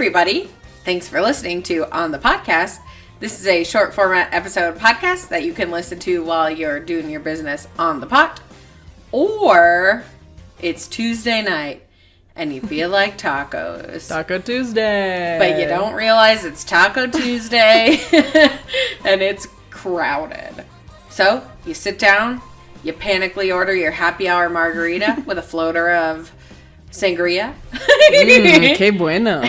everybody. Thanks for listening to On The Potcast. This is a short format episode podcast that you can listen to while you're doing your business on the pot. Or it's Tuesday night and you feel like tacos. Taco Tuesday. But you don't realize it's Taco Tuesday and it's crowded. So you sit down, you panically order your happy hour margarita with a floater of sangria. Que bueno.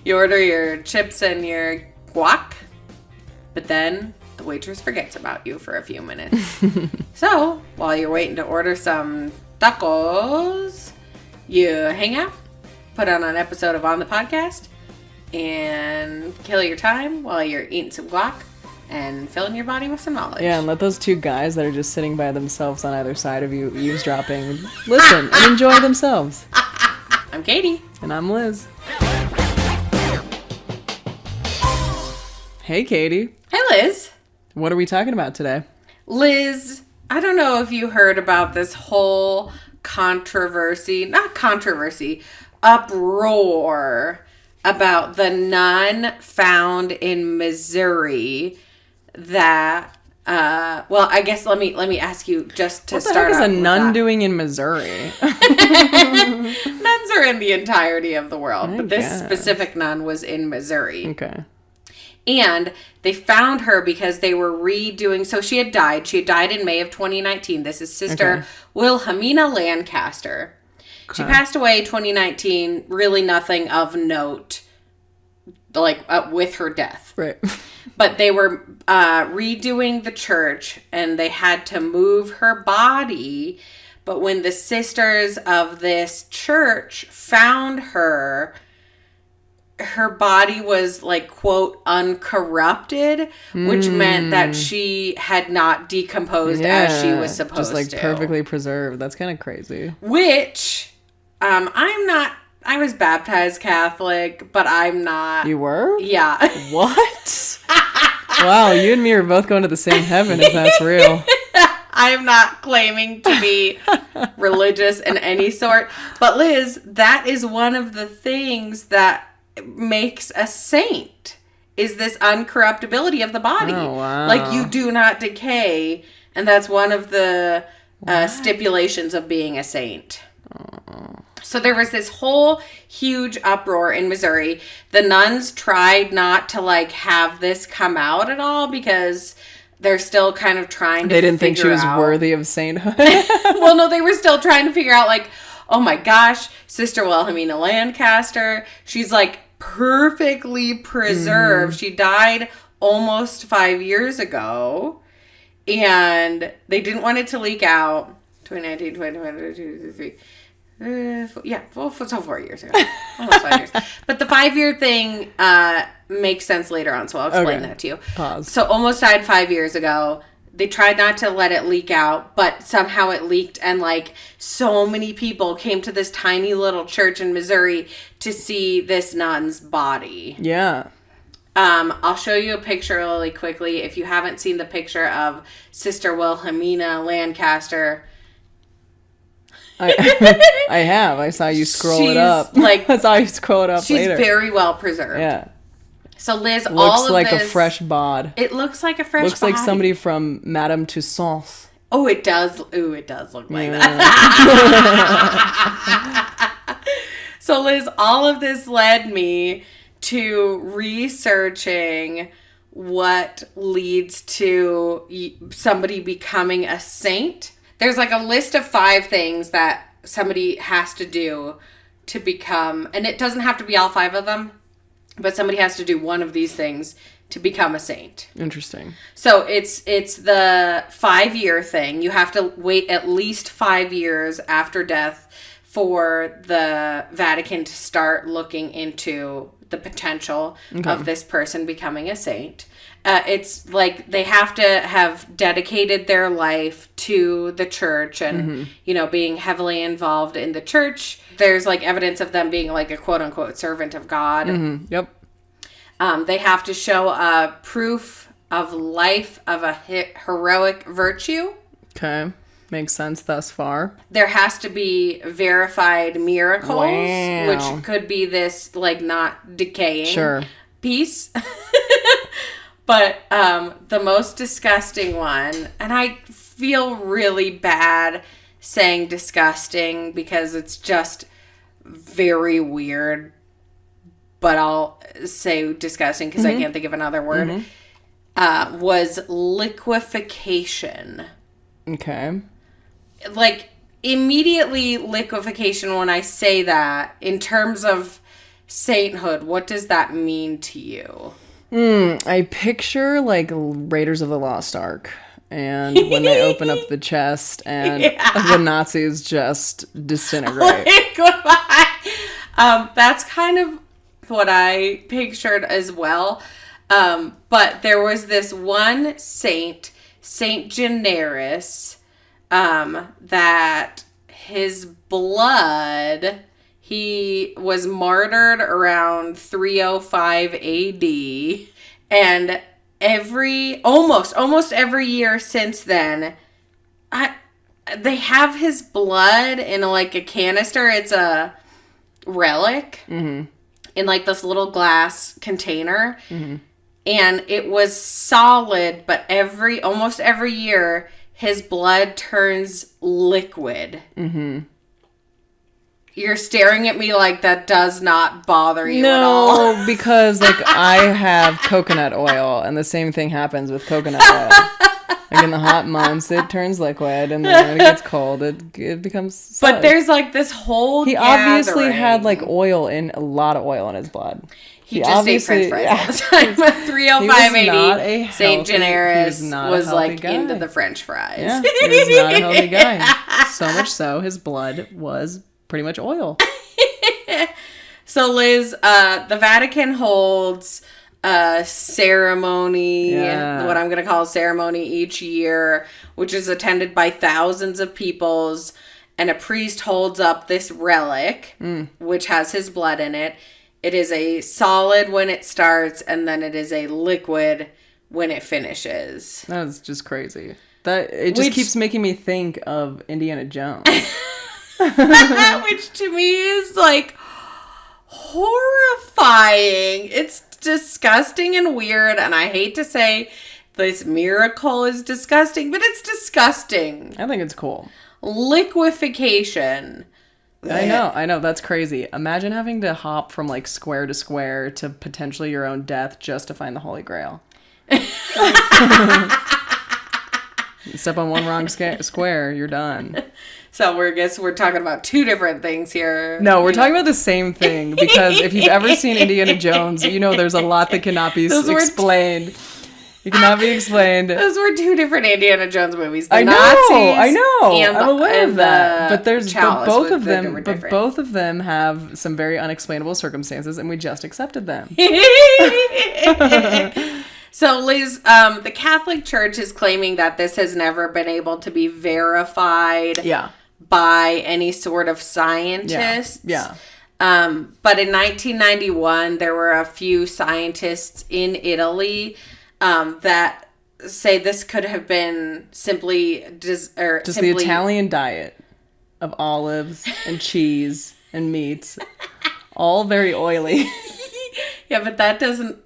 You order your chips and your guac, but then the waitress forgets about you for a few minutes. So while you're waiting to order some tacos, you hang out, put on an episode of On The Potcast, and kill your time while you're eating some guac and filling your body with some knowledge. Yeah, and let those two guys that are just sitting by themselves on either side of you eavesdropping listen and enjoy themselves. I'm Katie. And I'm Liz. Hey, Katie. Hey, Liz. What are we talking about today? Liz, I don't know if you heard about this whole uproar about the nun found in Missouri that, I guess let me ask you just to start. What the heck is a nun doing in Missouri? Nuns are in the entirety of the world, but this specific nun was in Missouri. Okay. And they found her because they were redoing... So she had died. She had died in May of 2019. This is Sister Wilhelmina Lancaster. Okay. She passed away 2019. Really nothing of note, with her death. Right. But they were redoing the church, and they had to move her body. But when the sisters of this church found her... her body was quote uncorrupted, which meant that she had not decomposed as she was supposed to. Just perfectly preserved. That's kind of crazy. Which I was baptized Catholic, but I'm not. You were? Yeah. What? Wow, you and me are both going to the same heaven if that's real. I'm not claiming to be religious in any sort. But Liz, that is one of the things that makes a saint, is this uncorruptibility of the body. Oh, wow. You do not decay, and that's one of the stipulations of being a saint. Oh. So there was this whole huge uproar in Missouri. The nuns tried not to have this come out at all because they're still kind of trying to They didn't think she was out. worthy of sainthood? Well, no, they were still trying to figure out oh my gosh, Sister Wilhelmina Lancaster, she's perfectly preserved. She died almost 5 years ago, and they didn't want it to leak out. 2019, 2020, 2023. So 4 years ago. Almost 5 years. But the 5-year thing makes sense later on, so I'll explain that to you. Pause. So almost died 5 years ago. They tried not to let it leak out, but somehow it leaked, and so many people came to this tiny little church in Missouri to see this nun's body. Yeah. I'll show you a picture really quickly. If you haven't seen the picture of Sister Wilhelmina Lancaster. I have. I saw you scroll it up. I saw you scroll it up later. She's very well preserved. Yeah. So Liz, looks all of like this, a fresh bod. It looks like a fresh bod. Looks like somebody from Madame Tussauds. Oh, it does. Ooh, it does look like that. So Liz, all of this led me to researching what leads to somebody becoming a saint. There's a list of 5 things that somebody has to do to become, and it doesn't have to be all 5 of them. But somebody has to do one of these things to become a saint. Interesting. So it's the 5-year thing. You have to wait at least 5 years after death for the Vatican to start looking into the potential of this person becoming a saint. It's they have to have dedicated their life to the church and, being heavily involved in the church. There's evidence of them being a quote unquote servant of God. Mm-hmm. Yep. They have to show a proof of life of a heroic virtue. Okay. Makes sense thus far. There has to be verified miracles, Wow. which could be this, like, not decaying piece. But the most disgusting one, and I feel really bad saying disgusting because it's just very weird, but I'll say disgusting because I can't think of another word, was liquefaction. Okay. Like, immediately liquefaction, when I say that, in terms of sainthood, what does that mean to you? I picture, like, Raiders of the Lost Ark. And when they open up the chest and the Nazis just disintegrate. That's kind of what I pictured as well. But there was this one saint, Saint Generis, that his blood, he was martyred around 305 AD, and almost every year since then, they have his blood in like a canister. It's a relic in like this little glass container, and it was solid. But almost every year, his blood turns liquid. You're staring at me like that does not bother you at all. No, because, like, I have coconut oil, and the same thing happens with coconut oil. Like, in the hot months, it turns liquid, and then when it gets cold, it becomes solid. But there's, like, this whole He obviously had, like, a lot of oil in his blood. He just ate french fries all the time. 305 AD, Saint Generis was like guy. Into the french fries. Yeah, he was not a healthy guy. So much so, his blood was pretty much oil. So, Liz, the Vatican holds a ceremony, what I'm going to call a ceremony each year, which is attended by thousands of peoples, and a priest holds up this relic, which has his blood in it. It is a solid when it starts, and then it is a liquid when it finishes. That's just crazy. Which keeps making me think of Indiana Jones. Which to me is like horrifying. It's disgusting and weird, and I hate to say this miracle is disgusting, but it's disgusting. I think it's cool. Liquefaction. I know, that's crazy. Imagine having to hop from like square to square to potentially your own death just to find the Holy Grail. You step on one wrong square, you're done. So we're talking about two different things here. No, we're talking about the same thing, because if you've ever seen Indiana Jones, you know there's a lot that cannot be explained. It cannot be explained. Those were two different Indiana Jones movies. I know. I'm aware of that. But both of them have some very unexplainable circumstances, and we just accepted them. So, Liz, the Catholic Church is claiming that this has never been able to be verified by any sort of scientists. Yeah. But in 1991, there were a few scientists in Italy that say this could have been simply the Italian diet of olives and cheese and meats, all very oily. Yeah, but that doesn't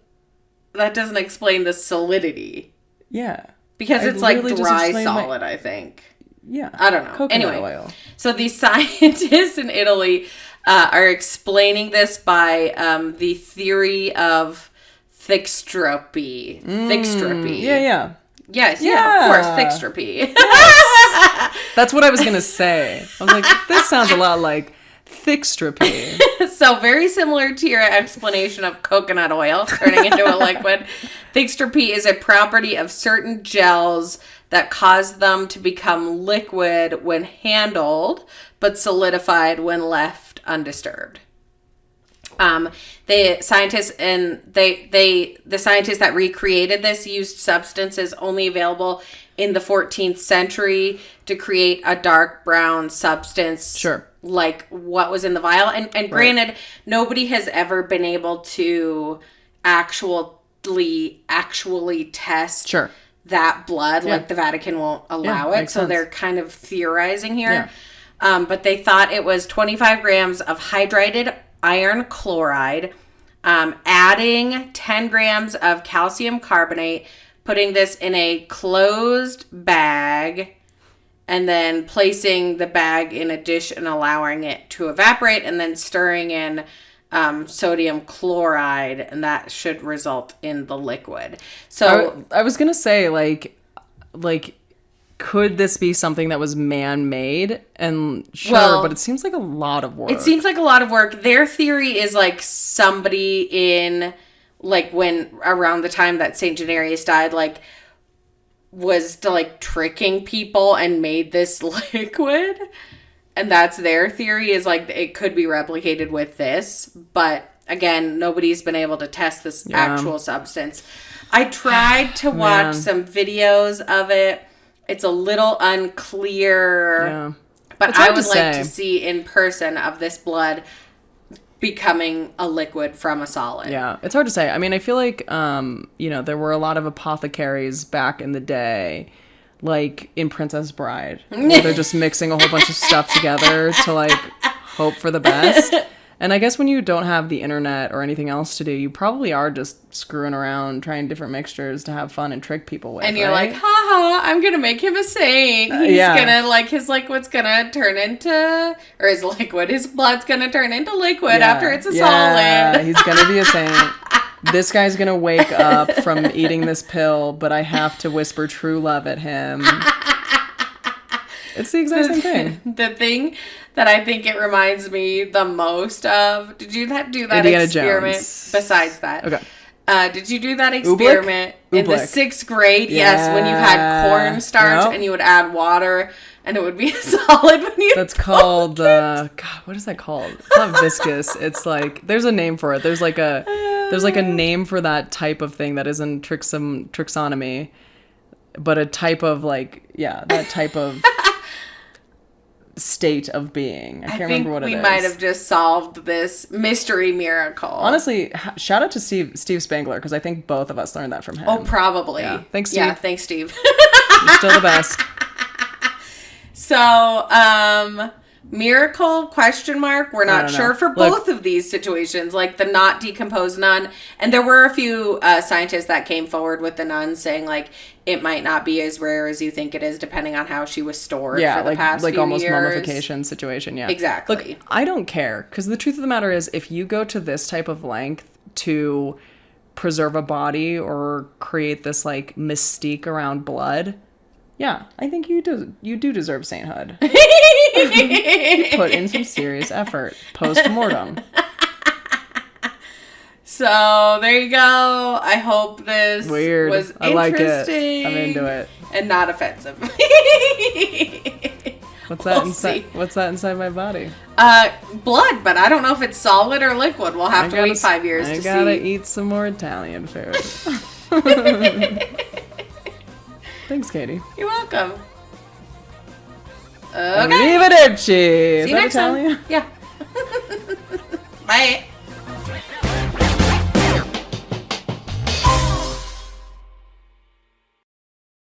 explain the solidity. Yeah. Because it's like dry solid, I think. Yeah. I don't know. Coconut oil. So these scientists in Italy are explaining this by the theory of thixtropy. Thixtropy. Yeah. Yes, of course, thixtropy. Yes. That's what I was going to say. I was like, this sounds a lot like thixtropy. So very similar to your explanation of coconut oil turning into a liquid. Thixtropy is a property of certain gels that cause them to become liquid when handled, but solidified when left undisturbed. The scientists that recreated this used substances only available in the 14th century to create a dark brown substance. Sure. Like what was in the vial. And granted, nobody has ever been able to actually test that blood. Like the Vatican won't allow it. So they're kind of theorizing here. Yeah. But they thought it was 25 grams of hydrated iron chloride, adding 10 grams of calcium carbonate, putting this in a closed bag, and then placing the bag in a dish and allowing it to evaporate, and then stirring in sodium chloride, and that should result in the liquid. So I was gonna say, like, could this be something that was man-made? And sure, but it seems like a lot of work. It seems like a lot of work. Their theory is like somebody in, like, when around the time that Saint Janarius died, like, was tricking people and made this liquid. And that's their theory, is like it could be replicated with this. But again, nobody's been able to test this actual substance. I tried to watch some videos of it. It's a little unclear. Yeah. But I would like to see in person of this blood becoming a liquid from a solid. Yeah, it's hard to say. I mean, I feel like, there were a lot of apothecaries back in the day, like in Princess Bride, where they're just mixing a whole bunch of stuff together to, like, hope for the best. And I guess when you don't have the internet or anything else to do, you probably are just screwing around, trying different mixtures to have fun and trick people with. And you're like, haha, I'm going to make him a saint. He's going to, his liquid's going to turn into, or his blood's going to turn into liquid after it's a solid. He's going to be a saint. This guy's going to wake up from eating this pill, but I have to whisper true love at him. It's the exact same thing. The thing that I think it reminds me the most of, did you do that Indiana experiment? Jones. Besides that. Okay. Did you do that experiment in the 6th grade? Yeah. Yes, when you had cornstarch and you would add water and it would be solid when you... That's called, God, what is that called? It's not viscous. It's like, there's a name for it. There's like a name for that type of thing that isn't trixonomy, but a type of, that type of state of being. I can't remember what it is. We might have just solved this mystery miracle. Honestly, shout out to Steve Spangler, because I think both of us learned that from him. Oh, probably. Yeah. Thanks, Steve. Yeah, thanks, Steve. You're still the best. So, miracle ? We're not sure for both of these situations, like the not decomposed nun. And there were a few scientists that came forward with the nun saying, like, it might not be as rare as you think it is, depending on how she was stored for the past few almost years. mummification situation. Yeah, exactly. Look, I don't care, because the truth of the matter is, if you go to this type of length to preserve a body or create this, like, mystique around blood, yeah, I think you do deserve sainthood. You put in some serious effort post-mortem. So there you go. I hope this was interesting. I like it. I'm into it. And not offensive. What's that inside my body? Blood, but I don't know if it's solid or liquid. We'll have to wait 5 years to see. I gotta eat some more Italian food. Thanks, Katie. You're welcome. Okay. Arrivederci. See you next time. Yeah. Bye.